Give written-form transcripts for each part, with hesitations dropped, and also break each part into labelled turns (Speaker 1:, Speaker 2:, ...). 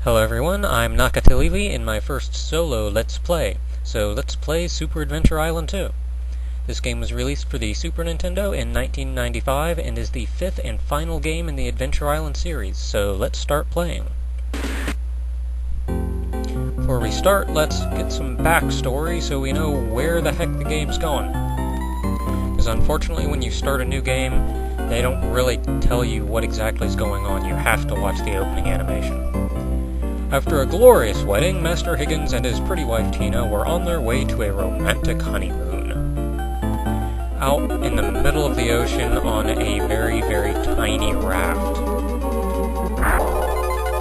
Speaker 1: Hello everyone, I'm Nakatilivi in my first solo Let's Play. So let's play Super Adventure Island 2. This game was released for the Super Nintendo in 1995 and is the fifth and final game in the Adventure Island series, so let's start playing. Before we start, let's get some backstory so we know where the heck the game's going. Because unfortunately when you start a new game, they don't really tell you what exactly is going on. You have to watch the opening animation. After a glorious wedding, Master Higgins and his pretty wife Tina were on their way to a romantic honeymoon. Out in the middle of the ocean on a very, very tiny raft.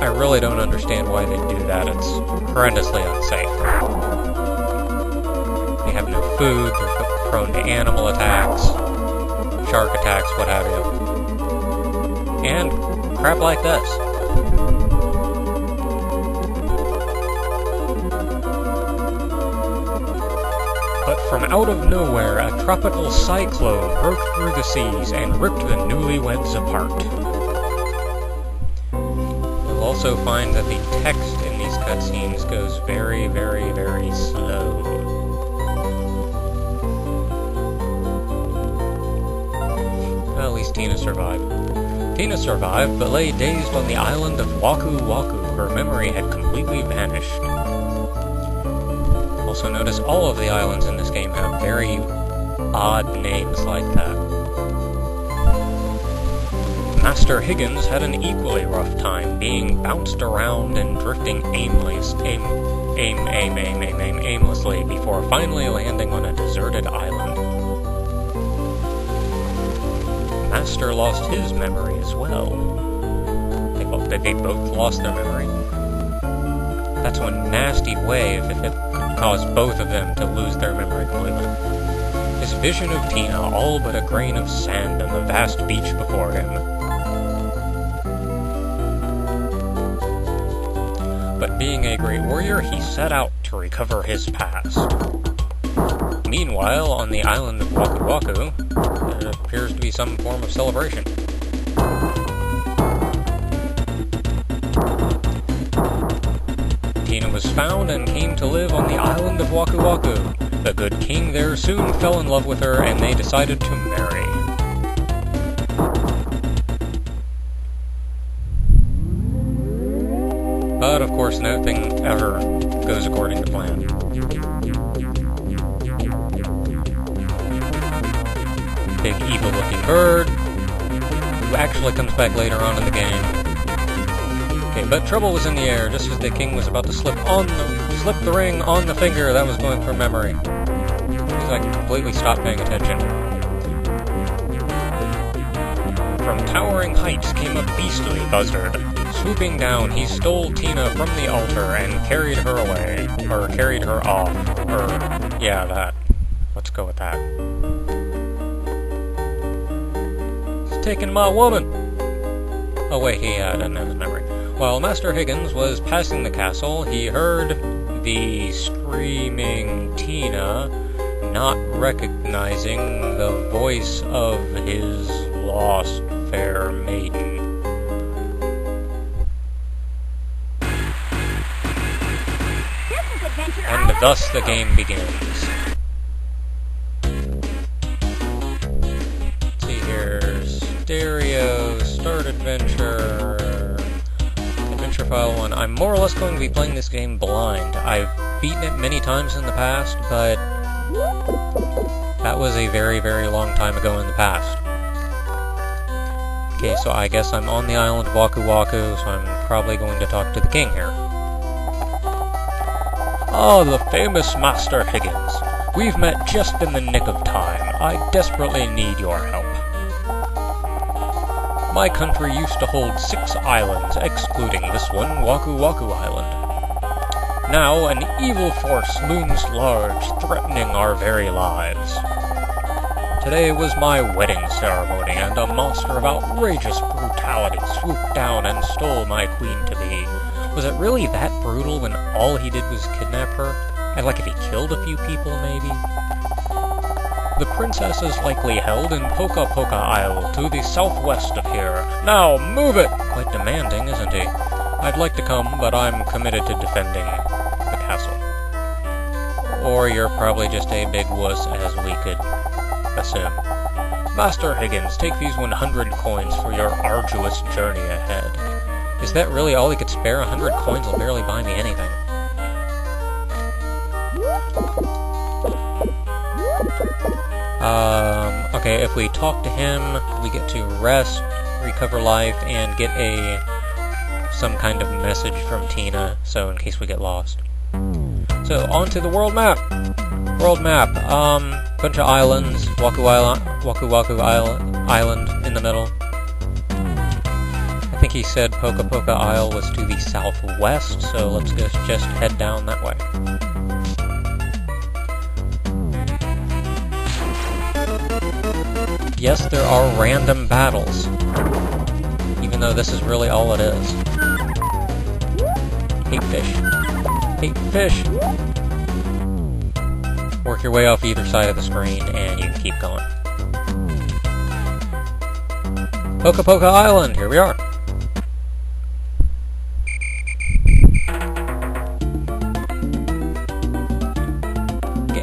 Speaker 1: I really don't understand why they do that. It's horrendously unsafe. They have no food, they're prone to animal attacks, shark attacks, what have you. And crap like this. But from out of nowhere, a tropical cyclone broke through the seas and ripped the newlyweds apart. You'll also find that the text in these cutscenes goes very, very, very slow. Well, at least Tina survived. Tina survived, but lay dazed on the island of Waku Waku. Her memory had completely vanished. Also notice all of the islands in this game have very odd names like that. Master Higgins had an equally rough time, being bounced around and drifting aimlessly before finally landing on a deserted island. Master lost his memory as well. They both lost their memory. That's one nasty wave if it caused both of them to lose their memory completely. His vision of Tina, all but a grain of sand on the vast beach before him. But being a great warrior, he set out to recover his past. Meanwhile, on the island of Waku Waku, there appears to be some form of celebration. Tina was found and came to live on the island of Waku Waku. The good king there soon fell in love with her and they decided to marry. But of course nothing ever goes according to plan. Big evil looking bird, who actually comes back later on in the game. Okay, but trouble was in the air just as the king was about to slip the ring on the finger that was going from memory. Because I completely stopped paying attention. From towering heights came a beastly buzzard. Swooping down, he stole Tina from the altar and carried her away. Or carried her off. Or, yeah, that. Let's go with that. He's taking my woman! Oh wait, he doesn't have his memory. While Master Higgins was passing the castle, he heard the screaming Tina, not recognizing the voice of his lost fair maiden. And thus the game begins. Let's see here, stereo, start adventure... Adventure File 1. I'm more or less going to be playing this game blind. I've beaten it many times in the past, but that was a very, very long time ago in the past. Okay, so I guess I'm on the island of Waku Waku, so I'm probably going to talk to the king here. Ah, the famous Master Higgins. We've met just in the nick of time. I desperately need your help. My country used to hold 6 islands, excluding this one, Waku Waku Island. Now, an evil force looms large, threatening our very lives. Today was my wedding ceremony, and a monster of outrageous brutality swooped down and stole my queen-to-be. Was it really that brutal when all he did was kidnap her? And like if he killed a few people, maybe? The princess is likely held in Poka Poka Isle, to the southwest of here. Now, move it! Quite demanding, isn't he? I'd like to come, but I'm committed to defending the castle. Or you're probably just a big wuss, as we could assume. Master Higgins, take these 100 coins for your arduous journey ahead. Is that really all he could spare? 100 coins will barely buy me anything. Okay, if we talk to him, we get to rest, recover life, and get some kind of message from Tina, so in case we get lost. So, on to the world map! World map, bunch of islands, Waku Island in the middle. I think he said Poka Poka Isle was to the southwest, so let's just head down that way. Yes, there are random battles, even though this is really all it is. Hate fish. Hate fish! Work your way off either side of the screen, and you can keep going. Poka Poka Island, here we are!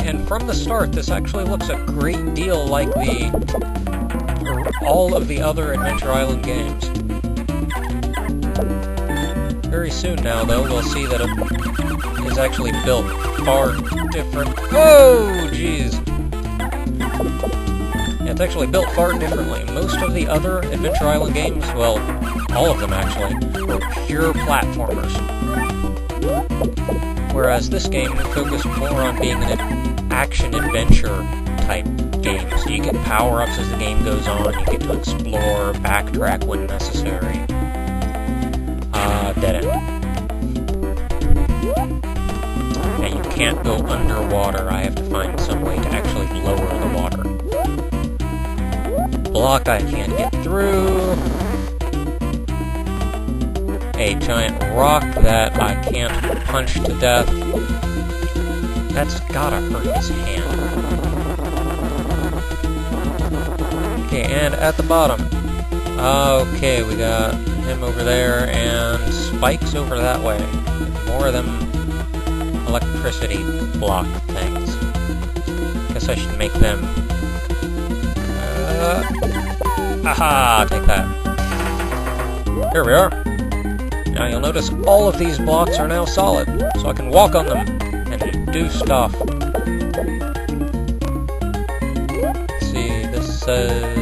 Speaker 1: And from the start, this actually looks a great deal like all of the other Adventure Island games. Very soon now, though, we'll see that it is actually built far different. Oh, jeez! Yeah, it's actually built far differently. Most of the other Adventure Island games, well, all of them actually, were pure platformers. Whereas this game focused more on being an action-adventure type game. So you get power-ups as the game goes on, you get to explore, backtrack when necessary. Dead end. And you can't go underwater, I have to find some way to actually lower the water. Block I can't get through. A giant rock that I can't punch to death. That's gotta hurt his hand. Okay, and at the bottom. Okay, we got him over there, and spikes over that way. More of them electricity block things. Guess I should make them... aha! Take that. Here we are. Now you'll notice all of these blocks are now solid, so I can walk on them and do stuff. Let's see, this says...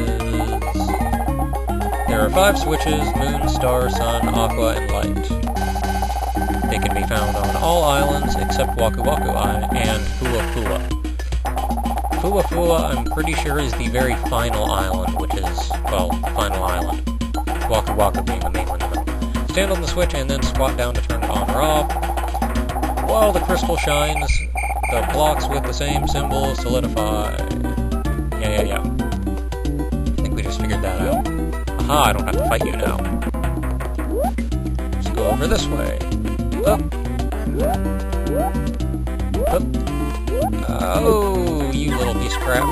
Speaker 1: There are 5 switches: Moon, Star, Sun, Aqua, and Light. They can be found on all islands except Waku Waku and Fua Fua. Fua Fua, I'm pretty sure, is the very final island, which is, well, final island. Waku Waku being the main one. Stand on the switch and then squat down to turn it on or off. While the crystal shines, the blocks with the same symbol solidify. Yeah. I think we just figured that out. Aha, I don't have to fight you now. Let's go over this way. Up. Up. Oh, you little piece of crap.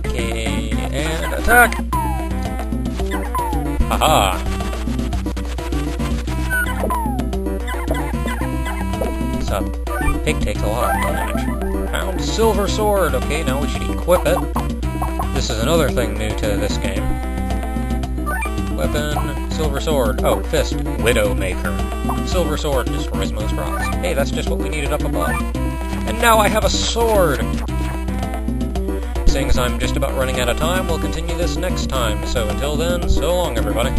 Speaker 1: Okay, and attack! Haha! What's up? Pig takes a lot of damage. Found Silver Sword! Okay, now we should equip it. This is another thing new to this game. Weapon, Silver Sword. Oh, Fist, Widowmaker. Silver Sword destroys most rocks. Hey, that's just what we needed up above. And now I have a sword! Seeing as I'm just about running out of time, we'll continue this next time. So until then, so long everybody.